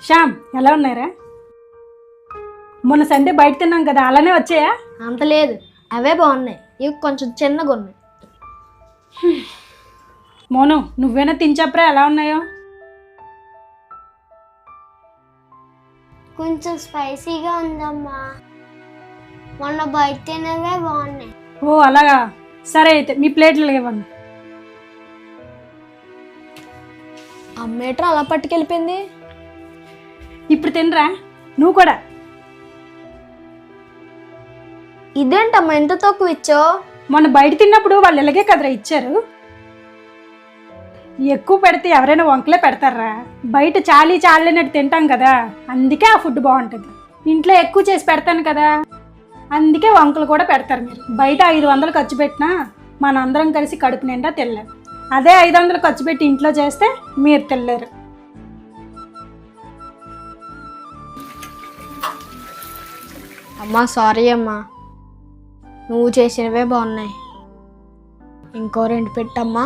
శ్యామ్ ఎలా ఉన్నారా? మొన్న సండే బయట తిన్నాం కదా, అలానే వచ్చాయా? అంత లేదు, అవే బాగున్నాయి. ఇవి కొంచెం చిన్నగా ఉన్నాయి. మోను నువ్వేనా తిని చెప్పరా ఎలా ఉన్నాయో? కొంచెం స్పైసీగా ఉందమ్మా. మొన్న బయట తినవే బాగున్నాయి. ఓ అలాగా, సరే అయితే మీ ప్లేట్లు ఇవ్వండి. అమ్మేటర్ అలా పట్టుకెళ్ళిపోయింది. ఇప్పుడు తినరా నువ్వు కూడా. ఇదేంటమ్మా ఎంత తక్కువ ఇచ్చావు? మొన్న బయట తిన్నప్పుడు వాళ్ళు ఇలాగే కదరా ఇచ్చారు. ఎక్కువ పెడితే ఎవరైనా వంకలే పెడతారా? బయట చాలినట్టు తింటాం కదా, అందుకే ఆ ఫుడ్ బాగుంటుంది. ఇంట్లో ఎక్కువ చేసి పెడతాను కదా, అందుకే వంకలు కూడా పెడతారు. మీరు బయట 500 ఖర్చు పెట్టినా మనందరం కలిసి కడుపు నిండా తినలేరు. అదే 500 ఖర్చు పెట్టి ఇంట్లో చేస్తే మీరు తినలేరు. అమ్మా సారీ అమ్మా, నువ్వు చేసినవే బాగున్నాయి. ఇంకో 2 పెట్టమ్మా.